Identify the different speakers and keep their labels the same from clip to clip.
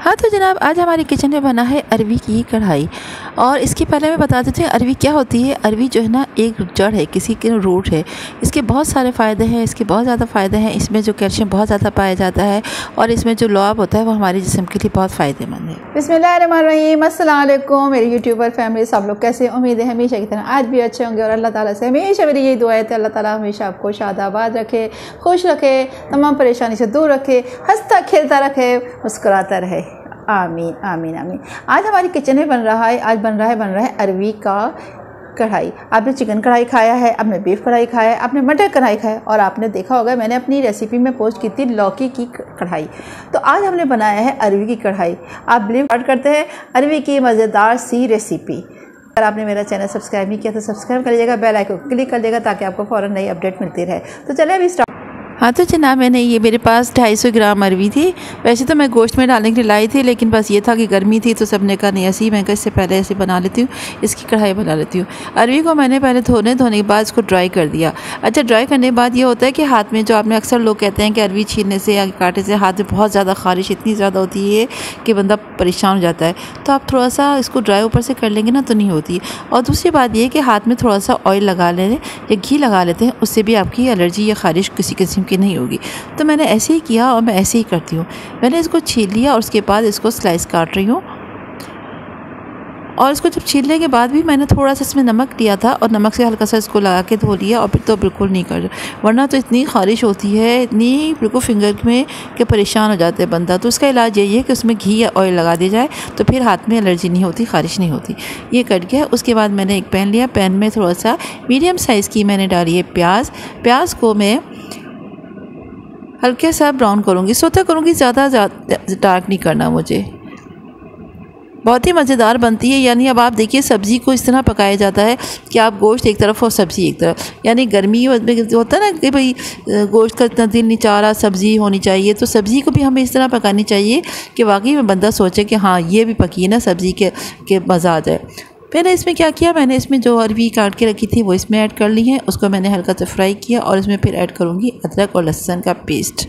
Speaker 1: हाँ तो जनाब, आज हमारे किचन में बना है अरवी की कढ़ाई। और इसके पहले मैं बता देती हूँ अरवी क्या होती है। अरवी जो है ना, एक जड़ है, किसी के रूट है। इसके बहुत सारे फ़ायदे हैं, इसके बहुत ज़्यादा फ़ायदे हैं। इसमें जो कैल्शियम बहुत ज़्यादा पाया जाता है और इसमें जो लौंग होता है वो हमारे जिस्म के लिए बहुत फ़ायदेमंद है।
Speaker 2: बिस्मिल्लाहिर्रहमानिर्रहीम, अस्सलाम वालेकुम मेरी यूट्यूबर फैमिली, सब लोग कैसे? उम्मीद है हमेशा की तरह आज भी अच्छे होंगे और अल्लाह ताला से हमेशा मेरी यही दुआ है कि अल्लाह ताला हमेशा आपको शादाबाद रखे, खुश रखे, तमाम परेशानी से दूर रखे, हंसता खेलता रखे, मुस्कुराता रहे। आमीन आमीन आमीन। आज हमारी किचन में बन रहा है अरवी का कढ़ाई। आपने चिकन कढ़ाई खाया है, आपने बीफ कढ़ाई खाया है, आपने मटर कढ़ाई खाया है और आपने देखा होगा मैंने अपनी रेसिपी में पोस्ट की थी लौकी की कढ़ाई। तो आज हमने बनाया है अरवी की कढ़ाई। आप बिलीव स्टार्ट करते हैं अरवी की मज़ेदार सी रेसिपी। अगर आपने मेरा चैनल सब्सक्राइब नहीं किया तो सब्सक्राइब कर लीजिएगा, बेल आइकन को क्लिक कर लीजिएगा ताकि आपको फ़ौरन नई अपडेट मिलती रहे। तो चलिए अभी स्टार्ट।
Speaker 1: हाँ तो जनाब, मैंने ये मेरे पास 250 ग्राम अरवी थी। वैसे तो मैं गोश्त में डालने के लिए लाई थी, लेकिन बस ये था कि गर्मी थी तो सबने कहा नहीं ऐसी, मैं कहा इससे पहले ऐसे बना लेती हूँ, इसकी कढ़ाई बना लेती हूँ। अरवी को मैंने पहले धोने के बाद इसको ड्राई कर दिया। अच्छा, ड्राई करने के बाद ये होता है कि हाथ में जो आपने अक्सर लोग कहते हैं कि अरवी छीलने से या कांटे से हाथ में बहुत ज़्यादा ख़ारिश इतनी ज़्यादा होती है कि बंदा परेशान हो जाता है। तो आप थोड़ा सा इसको ड्राई ऊपर से कर लेंगे ना तो नहीं होती। और दूसरी बात ये कि हाथ में थोड़ा सा ऑयल लगा लें या घी लगा लेते हैं, उससे भी आपकी एलर्जी या ख़ारिश किसी किस्म की नहीं होगी। तो मैंने ऐसे ही किया और मैं ऐसे ही करती हूँ। मैंने इसको छील लिया और उसके बाद इसको स्लाइस काट रही हूँ। और इसको जब छीलने के बाद भी मैंने थोड़ा सा इसमें नमक लिया था और नमक से हल्का सा इसको लगा के धो लिया। और फिर तो बिल्कुल नहीं कर, वरना तो इतनी ख़ारिश होती है, इतनी बिल्कुल फिंगर में कि परेशान हो जाते हैं बंदा। तो उसका इलाज यही है कि उसमें घी या ऑयल लगा दिया जाए तो फिर हाथ में एलर्जी नहीं होती, ख़ारिश नहीं होती। ये कट गया। उसके बाद मैंने एक पैन लिया, पैन में थोड़ा सा मीडियम साइज़ की मैंने डाली है प्याज को मैं हल्के सा ब्राउन करूँगी, सोता करूँगी, ज़्यादा डार्क नहीं करना मुझे। बहुत ही मज़ेदार बनती है। यानी अब आप देखिए सब्ज़ी को इस तरह पकाया जाता है कि आप गोश्त एक तरफ और सब्ज़ी एक तरफ। यानी गर्मी में होता है ना कि भाई गोश्त का इतना दिल नहीं चाह रहा, सब्ज़ी होनी चाहिए, तो सब्ज़ी को भी हमें इस तरह पकानी चाहिए कि वाकई में बंदा सोचे कि हाँ ये भी पकी है ना सब्ज़ी के मज़ा आ जाए। मैंने इसमें क्या किया, मैंने इसमें जो अरवी काट के रखी थी वो इसमें ऐड कर ली है। उसको मैंने हल्का सा फ्राई किया और इसमें फिर ऐड करूँगी अदरक और लहसुन का पेस्ट।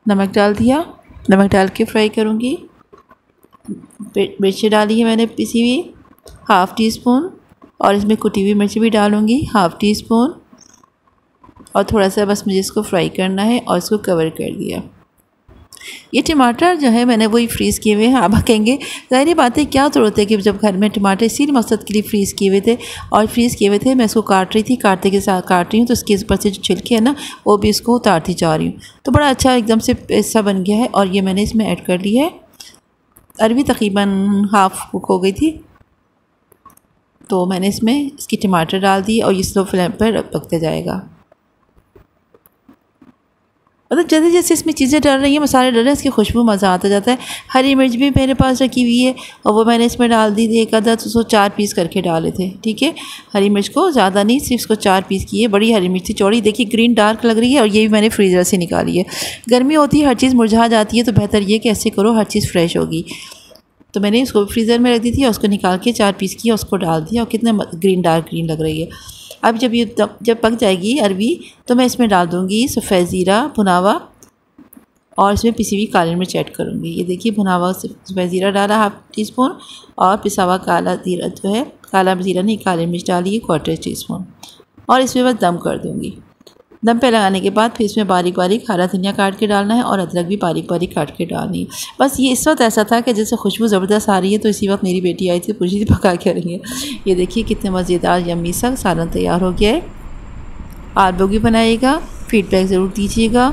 Speaker 1: नमक डाल दिया, नमक डाल के फ्राई करूँगी। मिर्ची डाली है मैंने पिसी हुई ½ टी स्पून, और इसमें कुटी हुई मिर्ची भी डालूँगी ½ टी स्पून। और थोड़ा सा बस मुझे इसको फ्राई करना है और इसको कवर कर दिया। ये टमाटर जो है मैंने वही फ्रीज़ किए हुए हैं। आप कहेंगे ज़ाहिर बात है क्या ज़रूरत है कि जब घर में टमाटर इसी मकसद के लिए फ्रीज़ किए हुए थे और फ्रीज़ किए हुए थे, मैं इसको काट रही थी, काटते के साथ काट रही हूँ तो इसके ऊपर से जो छिलके है ना वो भी इसको उतारती जा रही हूँ। तो बड़ा अच्छा एकदम से ऐसा बन गया है। और ये मैंने इसमें ऐड कर ली है। अरवी तकरीबन हाफ़ कुक हो गई थी तो मैंने इसमें इसकी टमाटर डाल दी और ये स्लो फ्लेम पर पकते जाएगा। मतलब जैसे जैसे इसमें चीज़ें डल रही हैं, मसाले डल रहे हैं, इसकी खुशबू मज़ा आता जाता है। हरी मिर्च भी मेरे पास रखी हुई है और वो मैंने इसमें डाल दी थी। एक आधा तो उसको 4 पीस करके डाले थे, ठीक है। हरी मिर्च को ज़्यादा नहीं, सिर्फ इसको 4 पीस की है। बड़ी हरी मिर्च थी, चौड़ी, देखिए ग्रीन डार्क लग रही है। और ये भी मैंने फ्रीज़र से निकाली है। गर्मी होती है, हर चीज़ मुरझा जाती है, तो बेहतर ये कि ऐसे करो हर चीज़ फ्रेश होगी। तो मैंने इसको फ्रीज़र में रख दी थी और उसको निकाल के 4 पीस किया, उसको डाल दिया। और कितना ग्रीन डार्क ग्रीन लग रही है। अब जब पक जाएगी अरवी तो मैं इसमें डाल दूँगी सफ़ेद ज़ीरा भुना हुआ और इसमें पिसी हुई काली मिर्च ऐड करूँगी। ये देखिए भुना हुआ सफ़ेद ज़ीरा डाला ½ टी स्पून और पिसा हुआ काला ज़ीरा जो है, काला ज़ीरा नहीं काली मिर्च डाली है ½ टी स्पून। और इसमें बस दम कर दूँगी। दम पे लगाने के बाद फिर इसमें बारीक बारीक हरा धनिया काट के डालना है और अदरक भी बारीक बारीक काट के डालनी है। बस ये इस वक्त ऐसा था कि जैसे खुशबू ज़बरदस्त आ रही है तो इसी वक्त मेरी बेटी आई थी, पूछी थी पका क्या रही है। ये देखिए कितने मज़ेदार यम्मी सा सालन तैयार हो गया है। आप लोग भी बनाइएगा, फीडबैक ज़रूर दीजिएगा।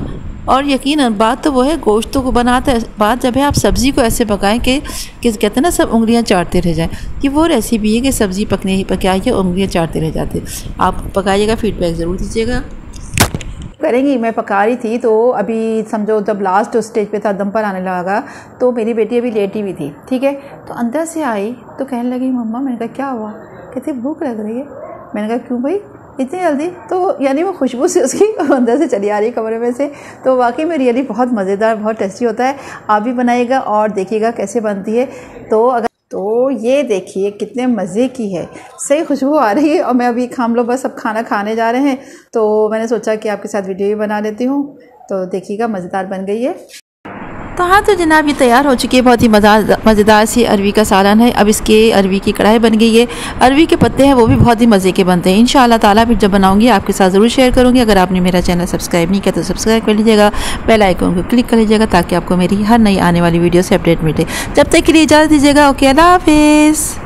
Speaker 1: और यकीनन बात तो वो है, गोश्तों को बनाते हैं, बात जब है आप सब्ज़ी को ऐसे पकाएं कि कहते हैं ना सब उंगलियां चाटते रह जाएं। ये वो रेसिपी है कि सब्ज़ी पकने ही पकाइए, उंगलियां चाटते रह जाते। आप पकाइएगा, फीडबैक ज़रूर दीजिएगा।
Speaker 2: करेंगी। मैं पका रही थी तो अभी समझो जब लास्ट स्टेज पे था, दम पर आने लगा, तो मेरी बेटी अभी लेटी हुई थी, ठीक है। तो अंदर से आई तो कहने लगी मम्मा। मैंने कहा क्या हुआ? कहती भूख लग रही है। मैंने कहा क्यों भाई इतनी जल्दी? तो यानी वो खुशबू से उसकी अंदर से चली आ रही है कमरे में से। तो वाकई में रियली बहुत मज़ेदार, बहुत टेस्टी होता है। आप भी बनाइएगा और देखिएगा कैसे बनती है। तो ये देखिए कितने मज़े की है, सही खुशबू आ रही है। और मैं अभी हम लोग बस सब खाना खाने जा रहे हैं तो मैंने सोचा कि आपके साथ वीडियो भी बना लेती हूँ। तो देखिएगा मज़ेदार बन गई है।
Speaker 1: तो हाँ, तो जनाब ये तैयार हो चुकी है, बहुत ही मज़ेदार सी अरवी का सालन है। अब इसके अरवी की कढ़ाई बन गई है। अरवी के पत्ते हैं वो भी बहुत ही मज़े के बनते हैं। इंशाअल्लाह ताला फिर जब बनाऊंगी आपके साथ ज़रूर शेयर करूँगी। अगर आपने मेरा चैनल सब्सक्राइब नहीं किया तो सब्सक्राइब कर लीजिएगा, बेल आइकन को क्लिक कर लीजिएगा ताकि आपको मेरी हर नई आने वाली वीडियो से अपडेट मिले। जब तक के लिए इजाज़त दीजिएगा। ओके, अल्लाह हाफिज़।